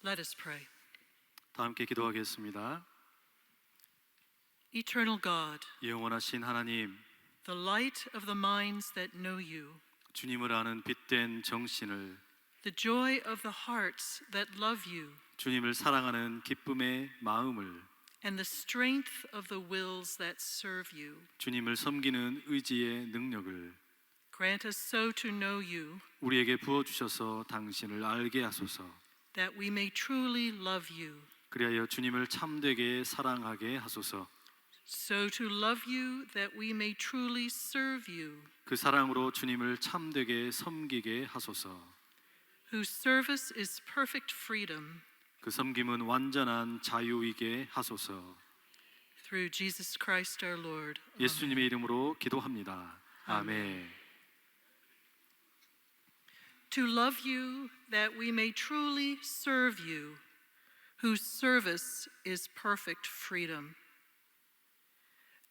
Let us pray. 다 함께 기도하겠습니다. Eternal God, 영원하신 하나님, the light of the minds that know you, 주님을 아는 빛된 정신을, the joy of the hearts that love you, 주님을 사랑하는 기쁨의 마음을, and the strength of the wills that serve you, 주님을 섬기는 의지의 능력을 grant us so to know you 우리에게 부어주셔서 당신을 알게 하소서. that we may truly love you, 그리하여 주님을 참되게 사랑하게 하소서. so to love you that we may truly serve you, 그 사랑으로 주님을 참되게 섬기게 하소서. whose service is perfect freedom, 그 섬김은 완전한 자유이게 하소서. through Jesus Christ our Lord. 예수님의 이름으로 기도합니다. 아멘. To love you that we may truly serve you, whose service is perfect freedom.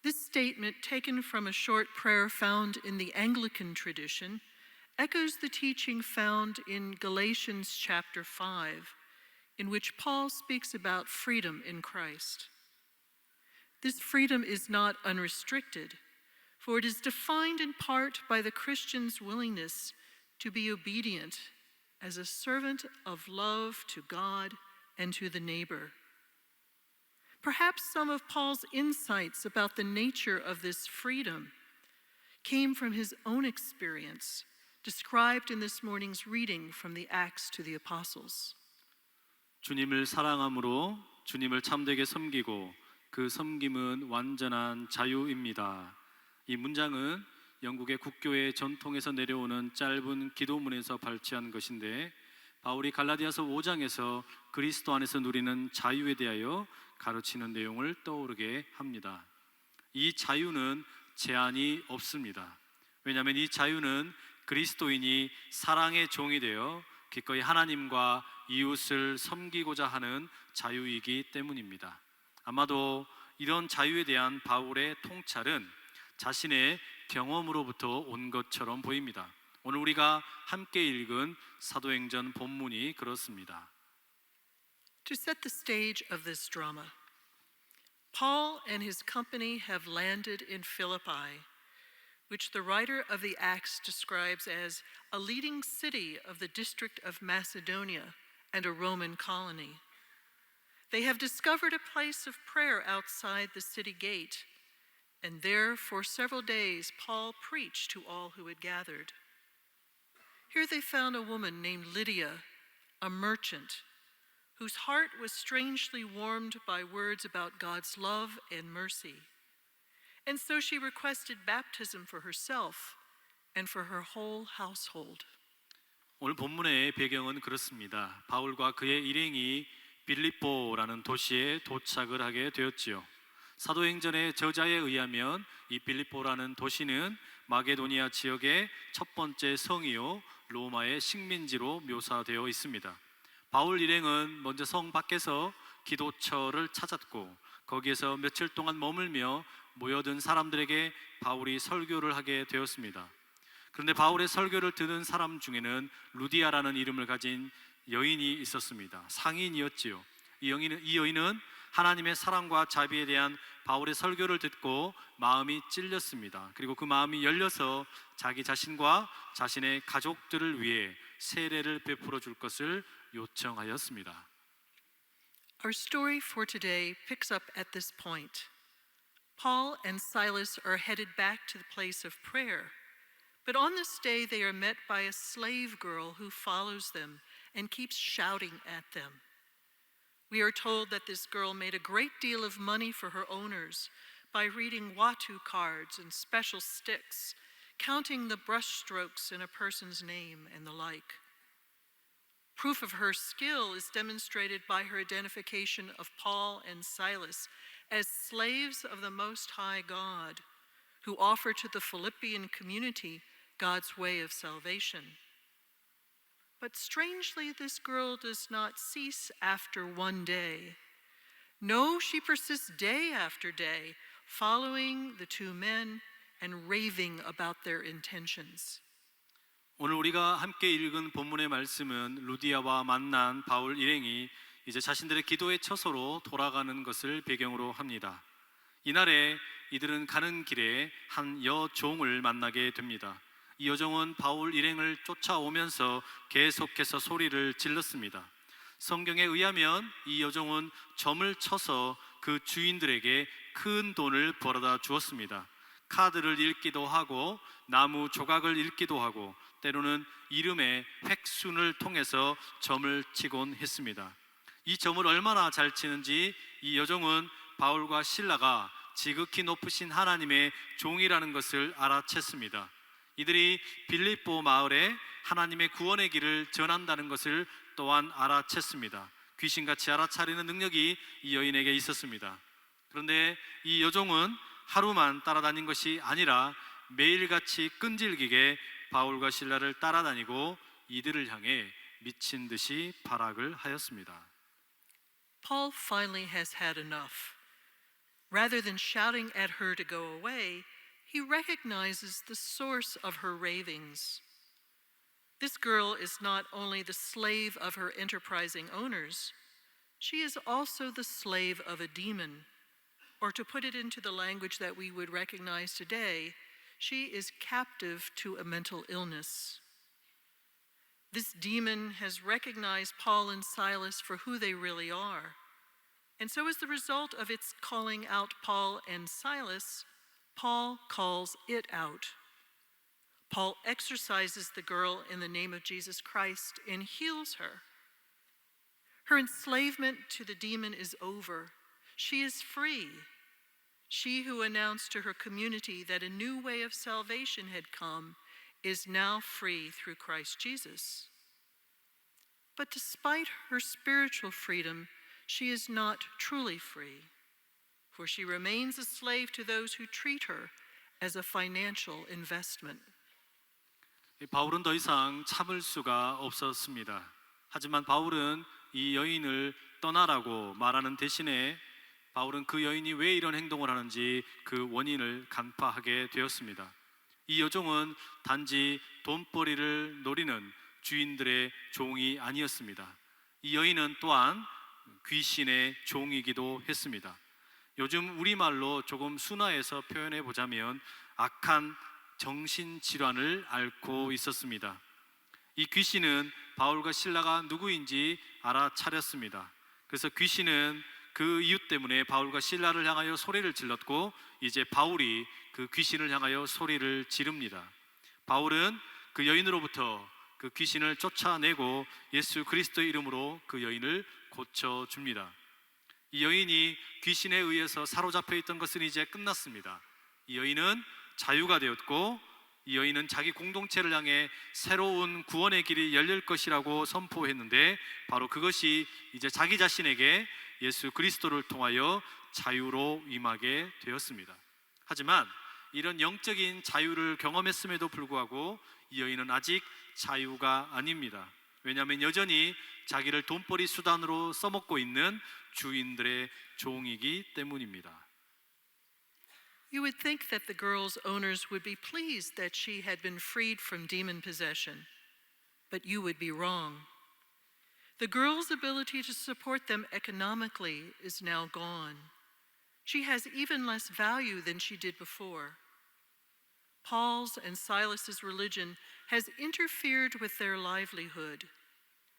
This statement, taken from a short prayer found in the Anglican tradition, echoes the teaching found in Galatians chapter 5, in which Paul speaks about freedom in Christ. This freedom is not unrestricted, for it is defined in part by the Christian's willingness to be obedient as a servant of love to God and to the neighbor. Perhaps some of Paul's insights about the nature of this freedom came from his own experience, described in this morning's reading from the Acts to the Apostles. 주님을 사랑함으로 주님을 참되게 섬기고 그 섬김은 완전한 자유입니다. 이 문장은 영국의 국교의 전통에서 내려오는 짧은 기도문에서 발췌한 것인데, 바울이 갈라디아서 5장에서 그리스도 안에서 누리는 자유에 대하여 가르치는 내용을 떠오르게 합니다. 이 자유는 제한이 없습니다. 왜냐하면 이 자유는 그리스도인이 사랑의 종이 되어 기꺼이 하나님과 이웃을 섬기고자 하는 자유이기 때문입니다. 아마도 이런 자유에 대한 바울의 통찰은 자신의 경험으로부터 온 것처럼 보입니다. 오늘 우리가 함께 읽은 사도행전 본문이 그렇습니다. To set the stage of this drama, Paul and his company have landed in Philippi, which the writer of the Acts describes as a leading city of the district of Macedonia and a Roman colony. They have discovered a place of prayer outside the city gate, and there for several days Paul preached to all who had gathered. Here they found a woman named Lydia, a merchant, whose heart was strangely warmed by words about God's love and mercy. And so she requested baptism for herself and for her whole household. 오늘 본문의 배경은 그렇습니다. 바울과 그의 일행이 빌립보라는 도시에 도착을 하게 되었지요. 사도행전의 저자에 의하면 이 빌립보라는 도시는 마게도니아 지역의 첫 번째 성이요 로마의 식민지로 묘사되어 있습니다. 바울 일행은 먼저 성 밖에서 기도처를 찾았고 거기에서 며칠 동안 머물며 모여든 사람들에게 바울이 설교를 하게 되었습니다. 그런데 바울의 설교를 듣는 사람 중에는 루디아라는 이름을 가진 여인이 있었습니다. 상인이었지요. 이 여인은 하나님의 사랑과 자비에 대한 바울의 설교를 듣고 마음이 찔렸습니다. 그리고 그 마음이 열려서 자기 자신과 자신의 가족들을 위해 세례를 베풀어 줄 것을 요청하였습니다. Our story for today picks up at this point. Paul and Silas are headed back to the place of prayer, but on this day they are met by a slave girl who follows them and keeps shouting at them. We are told that this girl made a great deal of money for her owners by reading Watu cards and special sticks, counting the brushstrokes in a person's name and the like. Proof of her skill is demonstrated by her identification of Paul and Silas as slaves of the Most High God, who offer to the Philippian community God's way of salvation. But strangely, this girl does not cease after one day. No, she persists day after day, following the two men and raving about their intentions. 오늘 우리가 함께 읽은 본문의 말씀은 루디아와 만난 바울 일행이 이제 자신들의 기도의 처소로 돌아가는 것을 배경으로 합니다. 이날에 이들은 가는 길에 한 여종을 만나게 됩니다. 이 여종은 바울 일행을 쫓아오면서 계속해서 소리를 질렀습니다. 성경에 의하면 이 여종은 점을 쳐서 그 주인들에게 큰 돈을 벌어다 주었습니다. 카드를 읽기도 하고 나무 조각을 읽기도 하고 때로는 이름의 획순을 통해서 점을 치곤 했습니다. 이 점을 얼마나 잘 치는지 이 여종은 바울과 실라가 지극히 높으신 하나님의 종이라는 것을 알아챘습니다. 이들이 빌립보 마을에 하나님의 구원의 길을 전한다는 것을 또한 알아챘습니다. 귀신같이 알아차리는 능력이 이 여인에게 있었습니다. 그런데 이 여종은 하루만 따라다닌 것이 아니라 매일같이 끈질기게 바울과 실라를 따라다니고 이들을 향해 미친 듯이 발악을 하였습니다. Paul finally has had enough. Rather than shouting at her to go away, he recognizes the source of her ravings. This girl is not only the slave of her enterprising owners, she is also the slave of a demon. Or to put it into the language that we would recognize today, she is captive to a mental illness. This demon has recognized Paul and Silas for who they really are. And so, as the result of its calling out Paul and Silas, Paul calls it out. Paul exorcises the girl in the name of Jesus Christ and heals her. Her enslavement to the demon is over. She is free. She who announced to her community that a new way of salvation had come is now free through Christ Jesus. But despite her spiritual freedom, she is not truly free, for she remains a slave to those who treat her as a financial investment. 바울은 더 이상 참을 수가 없었습니다. 하지만 바울은 이 여인을 떠나라고 말하는 대신에 바울은 그 여인이 왜 이런 행동을 하는지 그 원인을 간파하게 되었습니다. 이 여종은 단지 돈벌이를 노리는 주인들의 종이 아니었습니다. 이 여인은 또한 귀신의 종이기도 했습니다. 요즘 우리말로 조금 순화해서 표현해 보자면 악한 정신질환을 앓고 있었습니다. 이 귀신은 바울과 실라가 누구인지 알아차렸습니다. 그래서 귀신은 그 이유 때문에 바울과 실라를 향하여 소리를 질렀고 이제 바울이 그 귀신을 향하여 소리를 지릅니다. 바울은 그 여인으로부터 그 귀신을 쫓아내고 예수 그리스도의 이름으로 그 여인을 고쳐줍니다. 이 여인이 귀신에 의해서 사로잡혀 있던 것은 이제 끝났습니다. 이 여인은 자유가 되었고 이 여인은 자기 공동체를 향해 새로운 구원의 길이 열릴 것이라고 선포했는데 바로 그것이 이제 자기 자신에게 예수 그리스도를 통하여 자유로 임하게 되었습니다. 하지만 이런 영적인 자유를 경험했음에도 불구하고 이 여인은 아직 자유가 아닙니다. 왜냐하면 여전히 자기를 돈벌이 수단으로 써먹고 있는 주인들의 종이기 때문입니다. You would think that the girl's owners would be pleased that she had been freed from demon possession, but you would be wrong. The girl's ability to support them economically is now gone. She has even less value than she did before. Paul's and Silas's religion has interfered with their livelihood,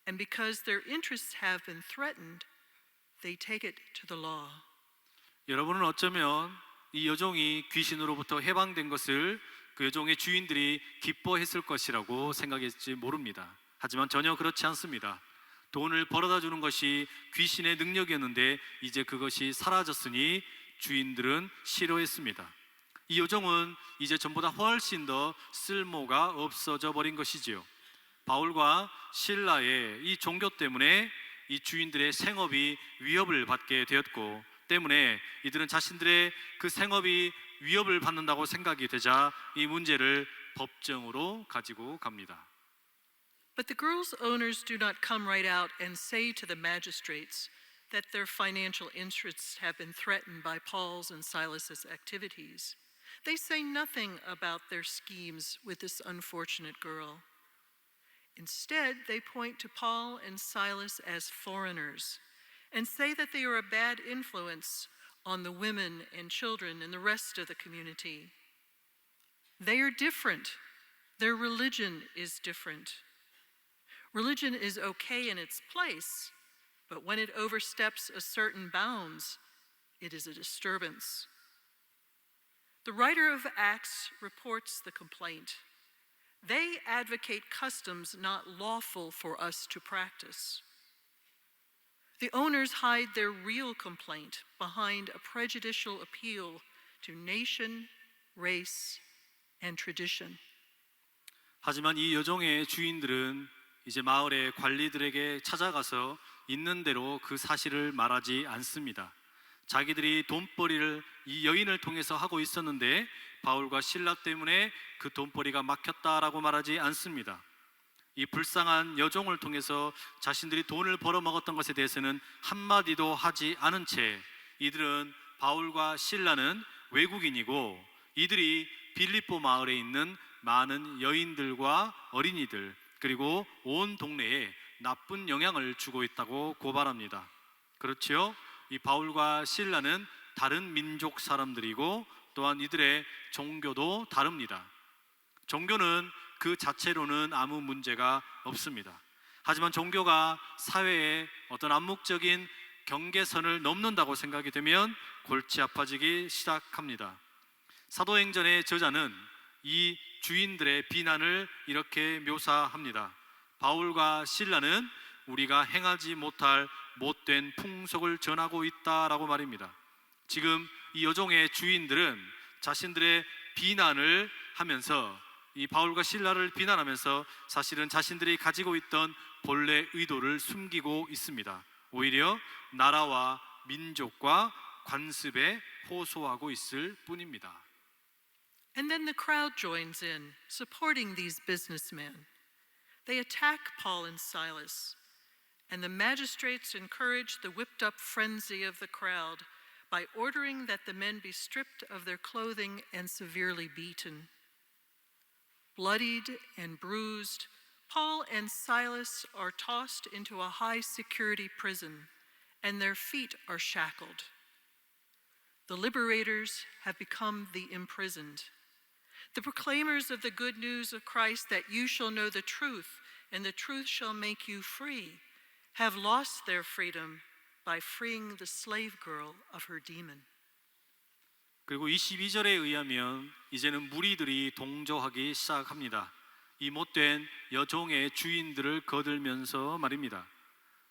and because their interests have been threatened, they take it to the law. 여러분은 어쩌면 이 여종이 귀신으로부터 해방된 것을 그 여종의 주인들이 기뻐했을 것이라고 생각했지 모릅니다. 하지만 전혀 그렇지 않습니다. 돈을 벌어다 주는 것이 귀신의 능력이었는데 이제 그것이 사라졌으니 주인들은 싫어했습니다. 이 여종은 이제 전보다 훨씬 더 쓸모가 없어져 버린 것이지요. 바울과 실라의 이 종교 때문에 이 주인들의 생업이 위협을 받게 되었고 때문에 이들은 자신들의 그 생업이 위협을 받는다고 생각이 되자 이 문제를 법정으로 가지고 갑니다. But the girl's owners do not come right out and say to the magistrates that their financial interests have been threatened by Paul's and Silas's activities. They say nothing about their schemes with this unfortunate girl. Instead, they point to Paul and Silas as foreigners and say that they are a bad influence on the women and children and the rest of the community. They are different. Their religion is different. Religion is okay in its place, but when it oversteps a certain bounds, it is a disturbance. The writer of Acts reports the complaint. They advocate customs not lawful for us to practice. The owners hide their real complaint behind a prejudicial appeal to nation, race, and tradition. 하지만 이 여종의 주인들은 이제 마을의 관리들에게 찾아가서 있는 대로 그 사실을 말하지 않습니다. 자기들이 돈벌이를 이 여인을 통해서 하고 있었는데 바울과 실라 때문에 그 돈벌이가 막혔다라고 말하지 않습니다. 이 불쌍한 여종을 통해서 자신들이 돈을 벌어먹었던 것에 대해서는 한마디도 하지 않은 채 이들은 바울과 실라는 외국인이고 이들이 빌립보 마을에 있는 많은 여인들과 어린이들 그리고 온 동네에 나쁜 영향을 주고 있다고 고발합니다. 그렇지요? 이 바울과 실라는 다른 민족 사람들이고 또한 이들의 종교도 다릅니다. 종교는 그 자체로는 아무 문제가 없습니다. 하지만 종교가 사회의 어떤 암묵적인 경계선을 넘는다고 생각이 되면 골치 아파지기 시작합니다. 사도행전의 저자는 이 주인들의 비난을 이렇게 묘사합니다. 바울과 실라는 우리가 행하지 못할 못된 풍속을 전하고 있다라고 말입니다. 지금 이 여종의 주인들은 자신들의 비난을 하면서 이 바울과 실라를 비난하면서 사실은 자신들이 가지고 있던 본래 의도를 숨기고 있습니다. 오히려 나라와 민족과 관습에 호소하고 있을 뿐입니다. And then the crowd joins in, supporting these businessmen. They attack Paul and Silas, and the magistrates encourage the whipped up frenzy of the crowd by ordering that the men be stripped of their clothing and severely beaten. Bloodied and bruised, Paul and Silas are tossed into a high security prison, and their feet are shackled. The liberators have become the imprisoned. The proclaimers of the good news of Christ that you shall know the truth, and the truth shall make you free, have lost their freedom by freeing the slave girl of her demon. 그리고 22절에 의하면 이제는 무리들이 동조하기 시작합니다. 이 못된 여종의 주인들을 거들면서 말입니다.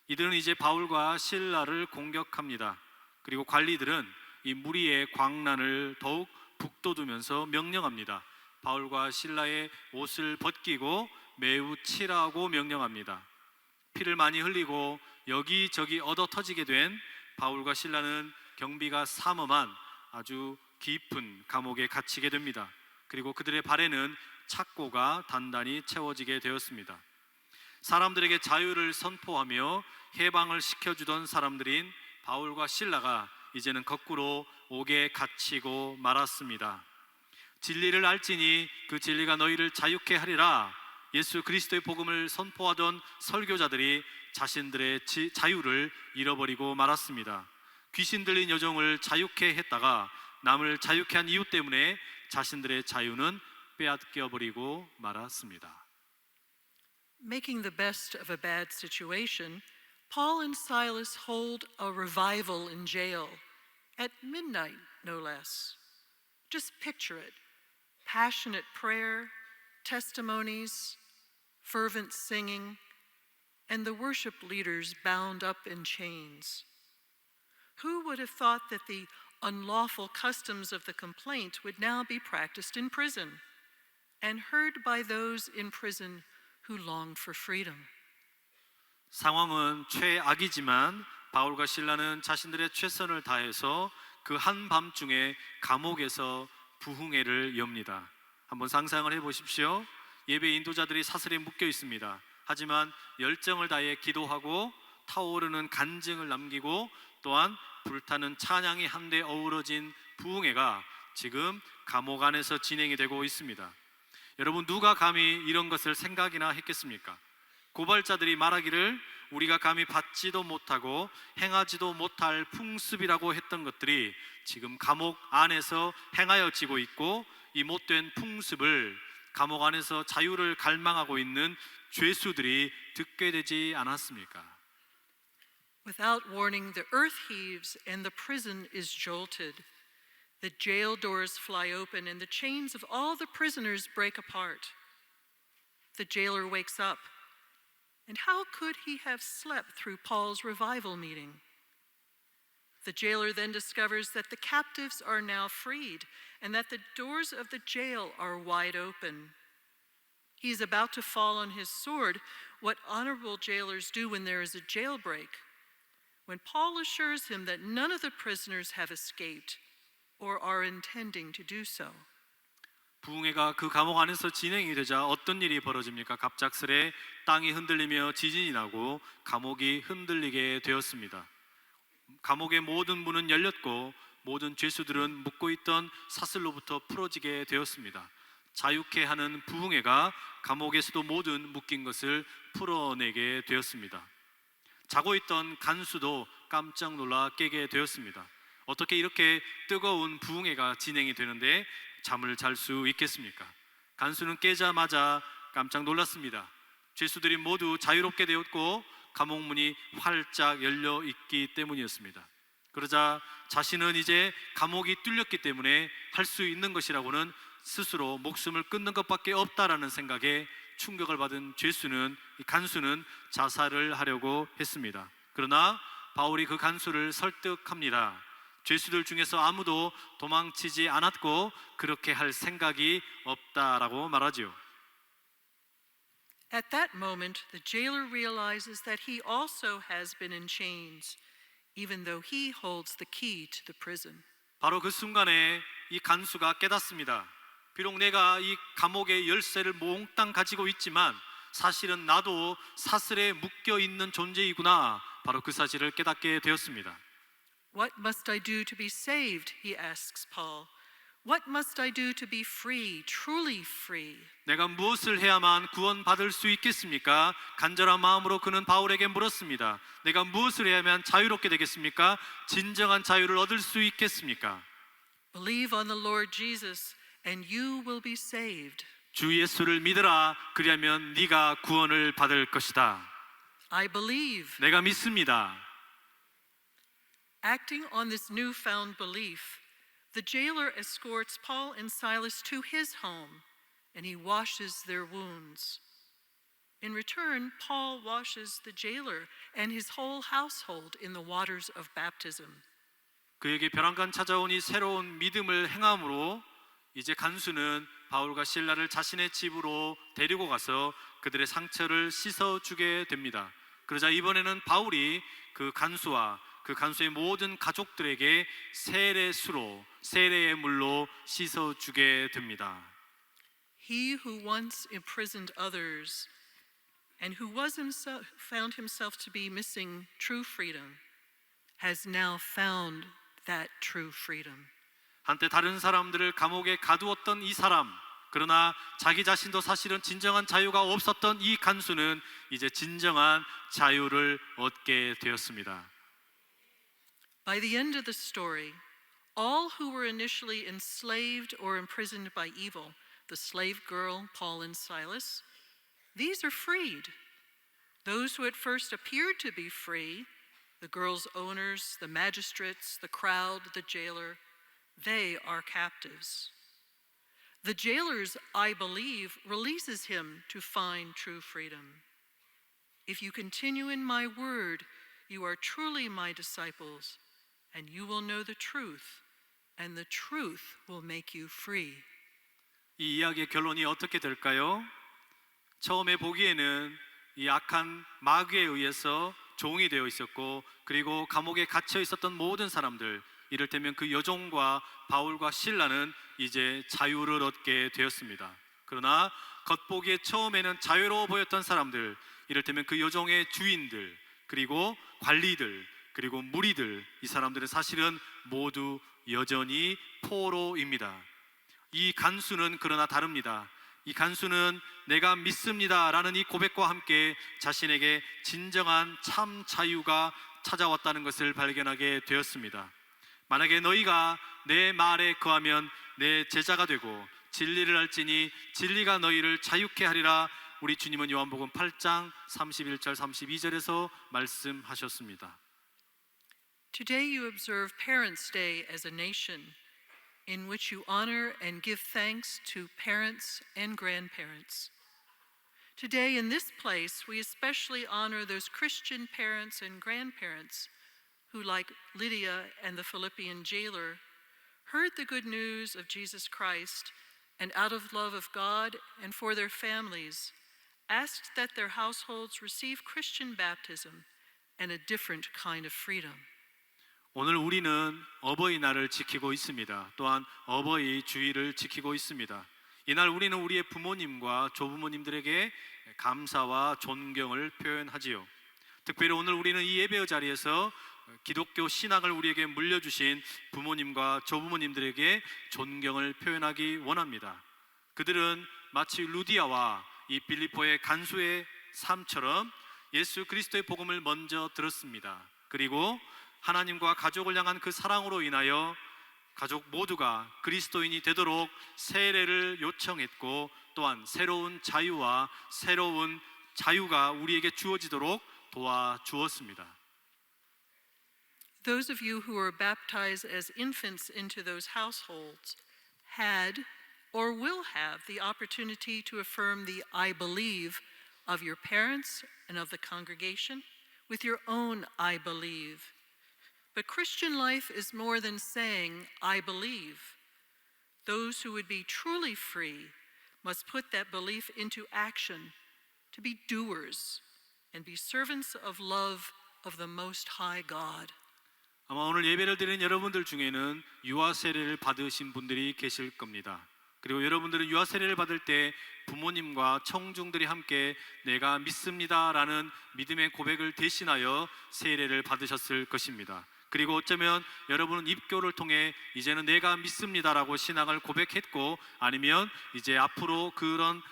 이들은 이제 바울과 실라를 공격합니다. 그리고 관리들은 이 무리의 광란을 더욱 북돋우면서 명령합니다. 바울과 실라의 옷을 벗기고 매우 치라고 명령합니다. 피를 많이 흘리고 여기저기 얻어터지게 된 바울과 실라는 경비가 삼엄한 아주 깊은 감옥에 갇히게 됩니다. 그리고 그들의 발에는 착고가 단단히 채워지게 되었습니다. 사람들에게 자유를 선포하며 해방을 시켜주던 사람들인 바울과 실라가 이제는 거꾸로 옥에 갇히고 말았습니다. 진리를 알지니 그 진리가 너희를 자유케 하리라. 예수 그리스도의 복음을 선포하던 설교자들이 자신들의 자유를 잃어버리고 말았습니다. 귀신 들린 여종을 자유케 했다가 남을 자유케 한 이유 때문에 자신들의 자유는 빼앗겨버리고 말았습니다. Making the best of a bad situation, Paul and Silas hold a revival in jail, at midnight, no less. Just picture it. Passionate prayer, testimonies, fervent singing, and the worship leaders bound up in chains. Who would have thought that the unlawful customs of the complaint would now be practiced in prison and heard by those in prison who longed for freedom? 상황은 최악이지만 바울과 실라는 자신들의 최선을 다해서 그 한밤중에 감옥에서 부흥회를 엽니다. 한번 상상을 해보십시오. 예배 인도자들이 사슬에 묶여 있습니다. 하지만 열정을 다해 기도하고 타오르는 간증을 남기고 또한 불타는 찬양이 한데 어우러진 부흥회가 지금 감옥 안에서 진행이 되고 있습니다. 여러분, 누가 감히 이런 것을 생각이나 했겠습니까? 고발자들이 말하기를 우리가 감히 받지도 못하고 행하지도 못할 풍습이라고 했던 것들이 지금 감옥 안에서 행하여지고 있고, 이 못된 풍습을 감옥 안에서 자유를 갈망하고 있는 죄수들이 듣게 되지 않았습니까? Without warning, the earth heaves and the prison is jolted. The jail doors fly open and the chains of all the prisoners break apart. The jailer wakes up. And how could he have slept through Paul's revival meeting? The jailer then discovers that the captives are now freed and that the doors of the jail are wide open. He is about to fall on his sword, what honorable jailers do when there is a jailbreak, when Paul assures him that none of the prisoners have escaped or are intending to do so. 부흥회가 그 감옥 안에서 진행이 되자 어떤 일이 벌어집니까? 갑작스레 땅이 흔들리며 지진이 나고 감옥이 흔들리게 되었습니다. 감옥의 모든 문은 열렸고 모든 죄수들은 묶고 있던 사슬로부터 풀어지게 되었습니다. 자유케 하는 부흥회가 감옥에서도 모든 묶인 것을 풀어내게 되었습니다. 자고 있던 간수도 깜짝 놀라 깨게 되었습니다. 어떻게 이렇게 뜨거운 부흥회가 진행이 되는데 잠을 잘 수 있겠습니까? 간수는 깨자마자 깜짝 놀랐습니다. 죄수들이 모두 자유롭게 되었고 감옥 문이 활짝 열려 있기 때문이었습니다. 그러자 자신은 이제 감옥이 뚫렸기 때문에 할 수 있는 것이라고는 스스로 목숨을 끊는 것밖에 없다라는 생각에 충격을 받은 간수는 자살을 하려고 했습니다. 그러나 바울이 그 간수를 설득합니다. 죄수들 중에서 아무도 도망치지 않았고 그렇게 할 생각이 없다라고 말하지요. At that moment, the jailer realizes that he also has been in chains, even though he holds the key to the prison. 바로 그 순간에 이 간수가 깨닫습니다. 비록 내가 이 감옥의 열쇠를 몽땅 가지고 있지만 사실은 나도 사슬에 묶여 있는 존재이구나. 바로 그 사실을 깨닫게 되었습니다. What must I do to be saved? He asks Paul. What must I do to be free, truly free? 내가 무엇을 해야만 구원받을 수 있겠습니까? 간절한 마음으로 그는 바울에게 물었습니다. 내가 무엇을 해야만 자유롭게 되겠습니까? 진정한 자유를 얻을 수 있겠습니까? Believe on the Lord Jesus and you will be saved. 주 예수를 믿으라. 그리하면 네가 구원을 받을 것이다. I believe. 내가 믿습니다. Acting on this newfound belief, the jailer escorts Paul and Silas to his home, and he washes their wounds. In return, Paul washes the jailer and his whole household in the waters of baptism. 그에게 벼랑간 찾아온 이 새로운 믿음을 행함으로 이제 간수는 바울과 실라를 자신의 집으로 데리고 가서 그들의 상처를 씻어주게 됩니다. 그러자 이번에는 바울이 그 간수와 그 간수의 모든 가족들에게 세례의 물로 씻어주게 됩니다. He who once imprisoned others and who found himself to be missing true freedom has now found that true freedom. 한때 다른 사람들을 감옥에 가두었던 이 사람, 그러나 자기 자신도 사실은 진정한 자유가 없었던 이 간수는 이제 진정한 자유를 얻게 되었습니다. By the end of the story, all who were initially enslaved or imprisoned by evil, the slave girl, Paul and Silas, these are freed. Those who at first appeared to be free, the girl's owners, the magistrates, the crowd, the jailer, they are captives. The jailer's I believe releases him to find true freedom. If you continue in my word, you are truly my disciples, and you will know the truth, and the truth will make you free. 이 이야기의 결론이 어떻게 될까요? 처음에 보기에는 이 악한 마귀에 의해서 종이 되어 있었고, 그리고 감옥에 갇혀 있었던 모든 사람들, 이를테면 그 여종과 바울과 실라는 이제 자유를 얻게 되었습니다. 그러나 겉보기에 처음에는 자유로워 보였던 사람들, 이를테면 그 여종의 주인들, 그리고 관리들, 그리고 무리들, 이 사람들은 사실은 모두 여전히 포로입니다. 이 간수는 그러나 다릅니다. 이 간수는 내가 믿습니다라는 이 고백과 함께 자신에게 진정한 참 자유가 찾아왔다는 것을 발견하게 되었습니다. 만약에 너희가 내 말에 거하면 내 제자가 되고 진리를 알지니 진리가 너희를 자유케 하리라. 우리 주님은 요한복음 8장 31절 32절에서 말씀하셨습니다. Today you observe Parents' Day as a nation, in which you honor and give thanks to parents and grandparents. Today in this place, we especially honor those Christian parents and grandparents who, like Lydia and the Philippian jailer, heard the good news of Jesus Christ and out of love of God and for their families, asked that their households receive Christian baptism and a different kind of freedom. 오늘 우리는 어버이날을 지키고 있습니다. 또한 어버이 주일을 지키고 있습니다. 이날 우리는 우리의 부모님과 조부모님들에게 감사와 존경을 표현하지요. 특별히 오늘 우리는 이 예배의 자리에서 기독교 신앙을 우리에게 물려주신 부모님과 조부모님들에게 존경을 표현하기 원합니다. 그들은 마치 루디아와 이 빌립보의 간수의 삶처럼 예수 그리스도의 복음을 먼저 들었습니다. 그리고 하나님과 가족을 향한 그 사랑으로 인하여 가족 모두가 그리스도인이 되도록 세례를 요청했고, 또한 새로운 자유와 새로운 자유가 우리에게 주어지도록 도와주었습니다. Those of you who were baptized as infants into those households had or will have the opportunity to affirm the I believe of your parents and of the congregation with your own I believe. But Christian life is more than saying I believe. Those who would be truly free must put that belief into action, to be doers and be servants of love of the Most High God. 아마 오늘 예배를 드리는 여러분들 중에는 유아 세례를 받으신 분들이 계실 겁니다. 그리고 여러분들은 유아 세례를 받을 때 부모님과 청중들이 함께 내가 믿습니다라는 믿음의 고백을 대신하여 세례를 받으셨을 것입니다. 그리고 어쩌면 여러분은 입교를 통해 이제는 내가 믿습니다라고 신앙을 고백했고, 아니면 이제 앞으로 그런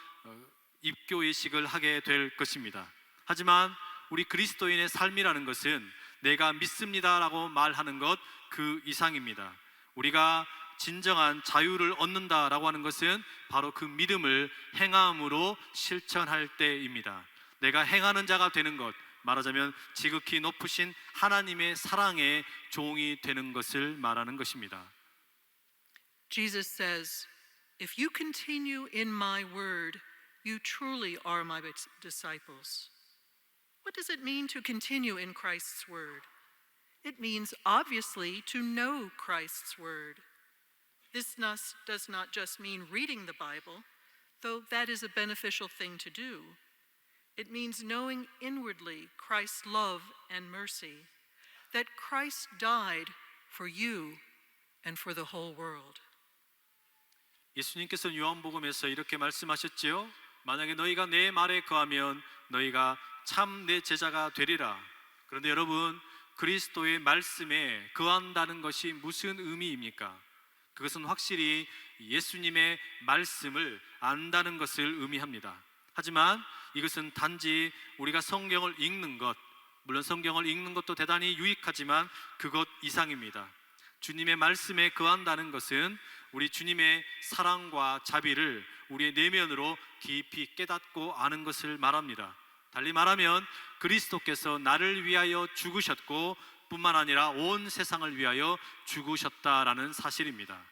입교 예식을 하게 될 것입니다. 하지만 우리 그리스도인의 삶이라는 것은 내가 믿습니다라고 말하는 것 그 이상입니다. 우리가 진정한 자유를 얻는다라고 하는 것은 바로 그 믿음을 행함으로 실천할 때입니다. 내가 행하는 자가 되는 것, 말하자면 지극히 높으신 하나님의 사랑의 종이 되는 것을 말하는 것입니다. Jesus says, "If you continue in my word, you truly are my disciples." What does it mean to continue in Christ's word? It means obviously to know Christ's word. This does not just mean reading the Bible, though that is a beneficial thing to do. It means knowing inwardly Christ's love and mercy, that Christ died for you and for the whole world. 예수님께서 요한복음에서 이렇게 말씀하셨지요. 만약에 너희가 내 말에 거하면 너희가 참 내 제자가 되리라. 그런데 여러분, 그리스도의 말씀에 거한다는 것이 무슨 의미입니까? 그것은 확실히 예수님의 말씀을 안다는 것을 의미합니다. 하지만 이것은 단지 우리가 성경을 읽는 것, 물론 성경을 읽는 것도 대단히 유익하지만 그것 이상입니다. 주님의 말씀에 거한다는 것은 우리 주님의 사랑과 자비를 우리의 내면으로 깊이 깨닫고 아는 것을 말합니다. 달리 말하면 그리스도께서 나를 위하여 죽으셨고 뿐만 아니라 온 세상을 위하여 죽으셨다라는 사실입니다.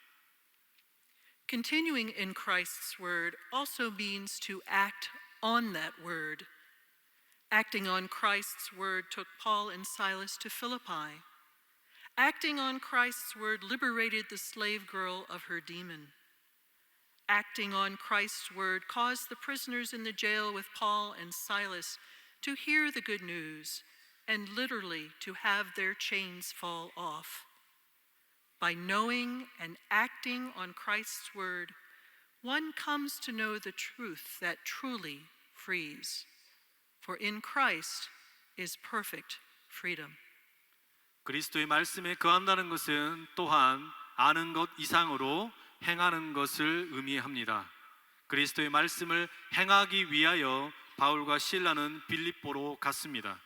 Continuing in Christ's word also means to act on that word. Acting on Christ's word took Paul and Silas to Philippi. Acting on Christ's word liberated the slave girl of her demon. Acting on Christ's word caused the prisoners in the jail with Paul and Silas to hear the good news and literally to have their chains fall off. By knowing and acting on Christ's word, one comes to know the truth that truly frees. For in Christ is perfect freedom. 그리스도의 말씀에 거한다는 것은 또한 아는 것 이상으로 행하는 것을 의미합니다. 그리스도의 말씀을 행하기 위하여 바울과 실라는 빌립보로 갔습니다.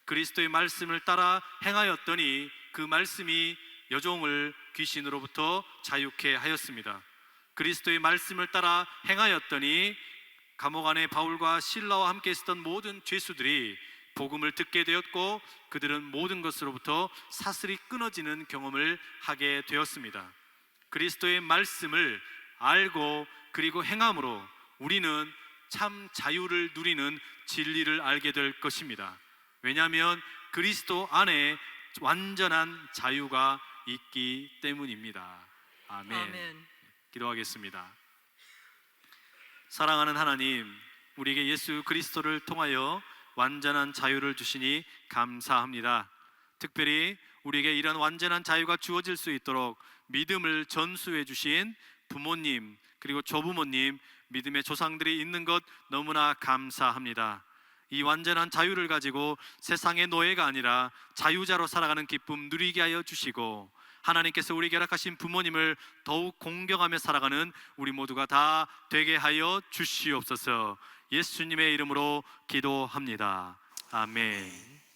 그리스도의 말씀을 따라 행하였더니 그 말씀이 여종을 귀신으로부터 자유케 하였습니다. 그리스도의 말씀을 따라 행하였더니 감옥 안에 바울과 실라와 함께 있었던 모든 죄수들이 복음을 듣게 되었고 그들은 모든 것으로부터 사슬이 끊어지는 경험을 하게 되었습니다. 그리스도의 말씀을 알고 그리고 행함으로 우리는 참 자유를 누리는 진리를 알게 될 것입니다. 왜냐하면 그리스도 안에 완전한 자유가 있기 때문입니다. 아멘. 아멘. 기도하겠습니다. 사랑하는 하나님, 우리에게 예수 그리스도를 통하여 완전한 자유를 주시니 감사합니다. 특별히 우리에게 이런 완전한 자유가 주어질 수 있도록 믿음을 전수해 주신 부모님 그리고 조부모님, 믿음의 조상들이 있는 것 너무나 감사합니다. 이 완전한 자유를 가지고 세상의 노예가 아니라 자유자로 살아가는 기쁨 누리게 하여 주시고, 하나님께서 우리에게 허락하신 부모님을 더욱 공경하며 살아가는 우리 모두가 다 되게 하여 주시옵소서. 예수님의 이름으로 기도합니다. 아멘.